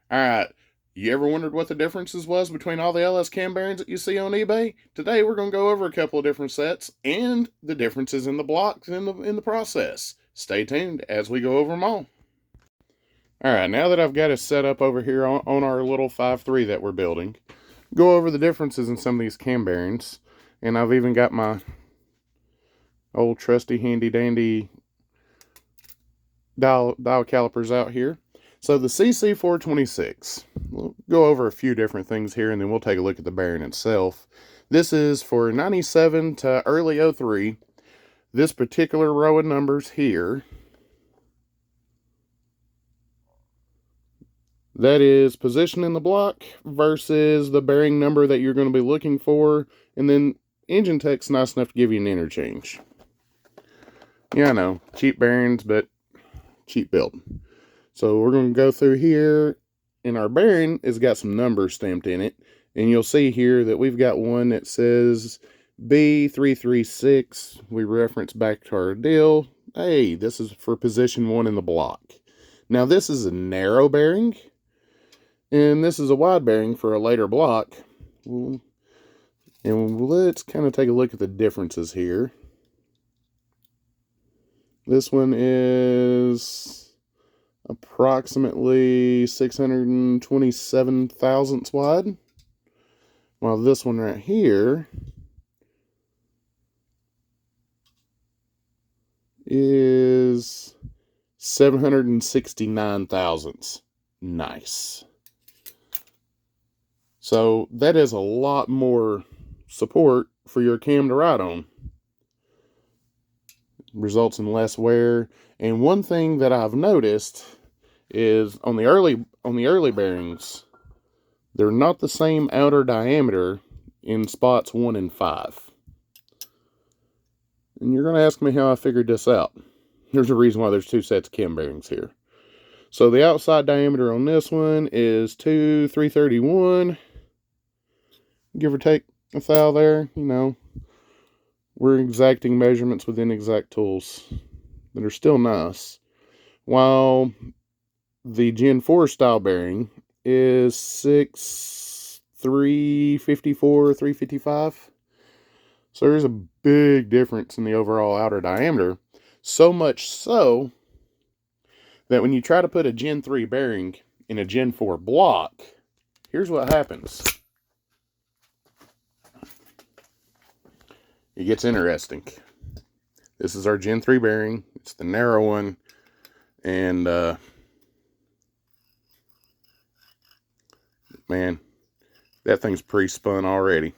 Alright, you ever wondered what the differences was between all the LS cam bearings that you see on eBay? Today we're going to go over a couple of different sets and the differences in the blocks in the process. Stay tuned as we go over them all. Alright, now that I've got it set up over here on our little 5.3 that we're building, go over the differences in some of these cam bearings. And I've even got my old trusty handy dandy dial calipers out here. So the CC426, we'll go over a few different things here and then we'll take a look at the bearing itself. This is for 97 to early 03. This particular row of numbers here, that is position in the block versus the bearing number that you're going to be looking for. And then Engine Tech's nice enough to give you an interchange. Yeah, I know, cheap bearings, but cheap build. So we're going to go through here, and our bearing has got some numbers stamped in it. And you'll see here that we've got one that says B336. We reference back to our deal. Hey, this is for position 1 in the block. Now this is a narrow bearing, and this is a wide bearing for a later block. And let's kind of take a look at the differences here. This one is approximately 627 thousandths wide, while this one right here is 769 thousandths. Nice. So that is a lot more support for your cam to ride on. Results in less wear. And one thing that I've noticed is on the early bearings, they're not the same outer diameter in spots 1 and 5. And you're going to ask me how I figured this out. There's a reason why there's 2 sets of cam bearings here. So the outside diameter on this one is 331, give or take a thou there. You know, we're exacting measurements with inexact tools that are still nice. While the Gen 4 style bearing is 354, 355. So there's a big difference in the overall outer diameter. So much so that when you try to put a Gen 3 bearing in a Gen 4 block, here's what happens. It gets interesting. This is our Gen 3 bearing. It's the narrow one. And, man, that thing's pre-spun already.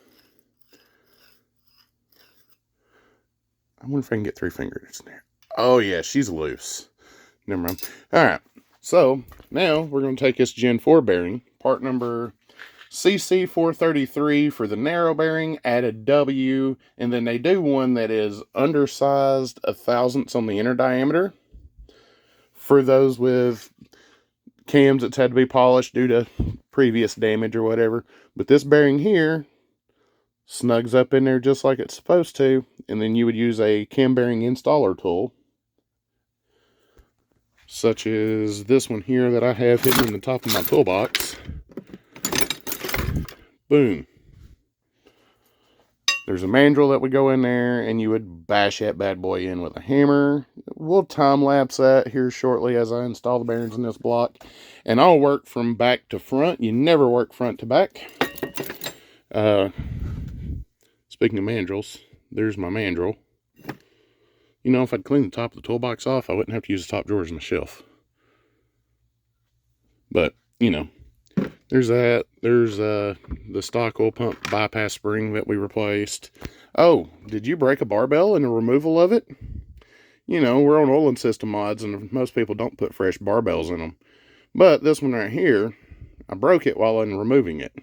I wonder if I can get 3 fingers in there. Oh, yeah, she's loose. Never mind. All right. So, now we're going to take this Gen 4 bearing, part number CC433 for the narrow bearing, add a W, and then they do one that is undersized a thousandths on the inner diameter for those with cams that's had to be polished due to previous damage or whatever. But this bearing here snugs up in there just like it's supposed to, and then you would use a cam bearing installer tool, such as this one here that I have hidden in the top of my toolbox. Boom. There's a mandrel that would go in there, and you would bash that bad boy in with a hammer. We'll time lapse that here shortly as I install the bearings in this block. And I'll work from back to front. You never work front to back. Speaking of mandrels, there's my mandrel. You know, if I'd clean the top of the toolbox off, I wouldn't have to use the top drawers on the shelf. But, you know, there's that. There's the stock oil pump bypass spring that we replaced. Oh, did you break a barbell in the removal of it? You know, we're on oiling system mods, and most people don't put fresh barbells in them. But this one right here, I broke it while I'm removing it.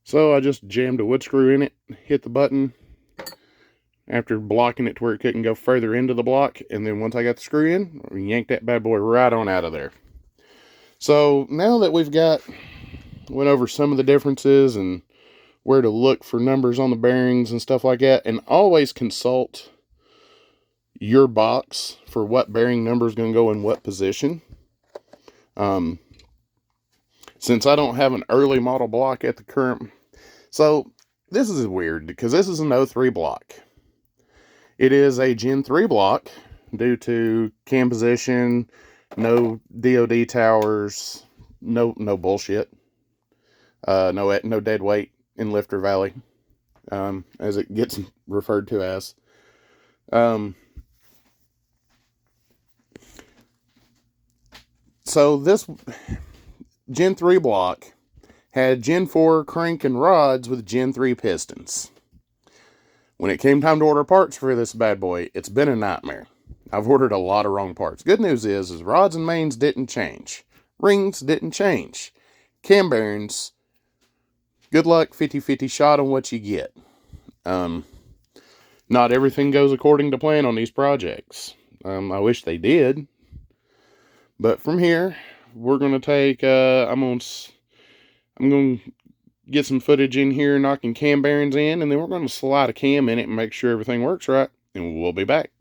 So I just jammed a wood screw in it, hit the button, after blocking it to where it couldn't go further into the block. And then once I got the screw in, we yanked that bad boy right on out of there. So now that we've went over some of the differences and where to look for numbers on the bearings and stuff like that, and always consult your box for what bearing number is going to go in what position. Since I don't have an early model block at the current. So this is weird because this is an '03 block. It is a Gen 3 block due to cam position, no DOD towers, no bullshit, no dead weight in Lifter Valley, as it gets referred to as. So this Gen 3 block had Gen 4 crank and rods with Gen 3 pistons. When it came time to order parts for this bad boy, it's been a nightmare. I've ordered a lot of wrong parts. Good news is rods and mains didn't change. Rings didn't change. Cam bearings, good luck, 50-50 shot on what you get. Not everything goes according to plan on these projects. I wish they did. But from here, we're going to take, I'm going to get some footage in here knocking cam bearings in, and then we're going to slide a cam in it and make sure everything works right, and we'll be back.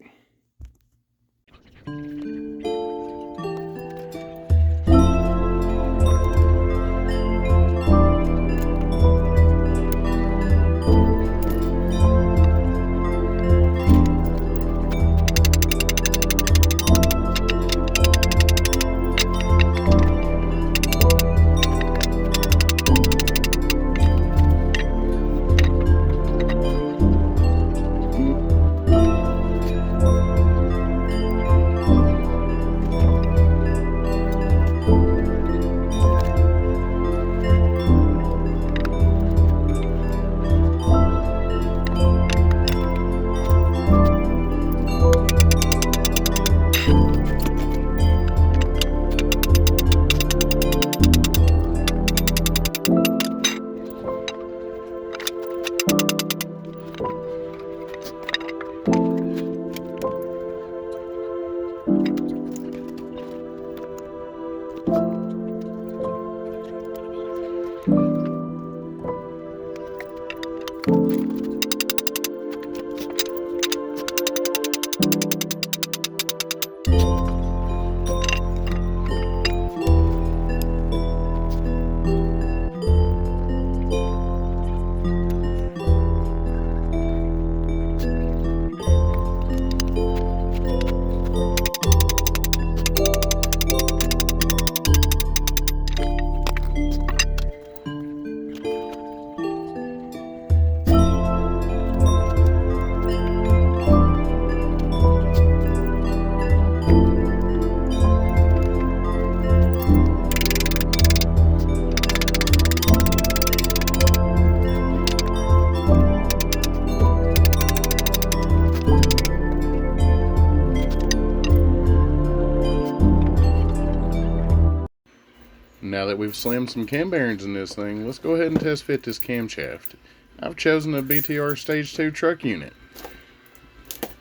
Now that we've slammed some cam bearings in this thing, let's go ahead and test fit this camshaft. I've chosen a BTR Stage 2 truck unit.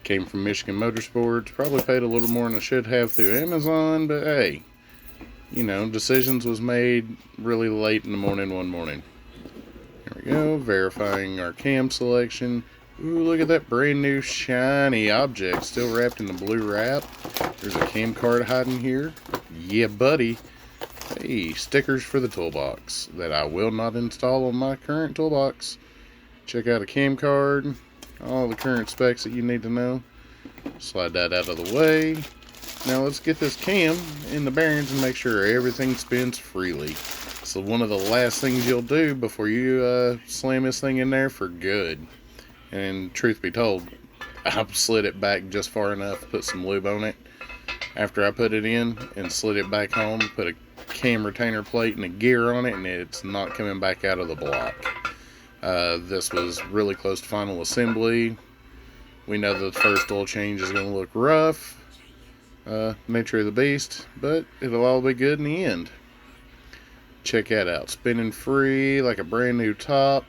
Came from Michigan Motorsports, probably paid a little more than I should have through Amazon, but hey, you know, decisions was made really late in the morning one morning. There we go, verifying our cam selection. Ooh, look at that brand new shiny object, still wrapped in the blue wrap. There's a cam card hiding here. Yeah, buddy. Hey, stickers for the toolbox that I will not install on my current toolbox. Check out a cam card, all the current specs that you need to know. Slide that out of the way. Now let's get this cam in the bearings and make sure everything spins freely. So one of the last things you'll do before you slam this thing in there for good. And truth be told, I slid it back just far enough to put some lube on it. After I put it in and slid it back home, put a cam retainer plate and a gear on it, and it's not coming back out of the block. This was really close to final assembly. We know the first oil change is going to look rough. Nature of the beast, but it'll all be good in the end. Check that out. Spinning free like a brand new top.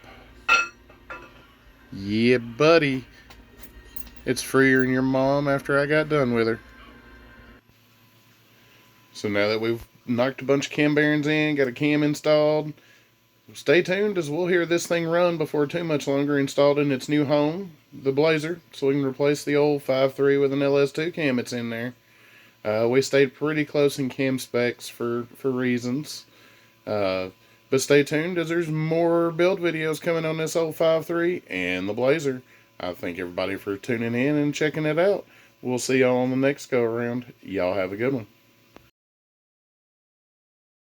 Yeah, buddy. It's freer than your mom after I got done with her. So now that we've knocked a bunch of cam bearings in, got a cam installed, stay tuned as we'll hear this thing run before too much longer installed in its new home, the Blazer, so we can replace the old 5.3 with an LS2 cam that's in there. We stayed pretty close in cam specs for reasons. But stay tuned as there's more build videos coming on this old 5.3 and the Blazer. I thank everybody for tuning in and checking it out. We'll see y'all on the next go around. Y'all have a good one.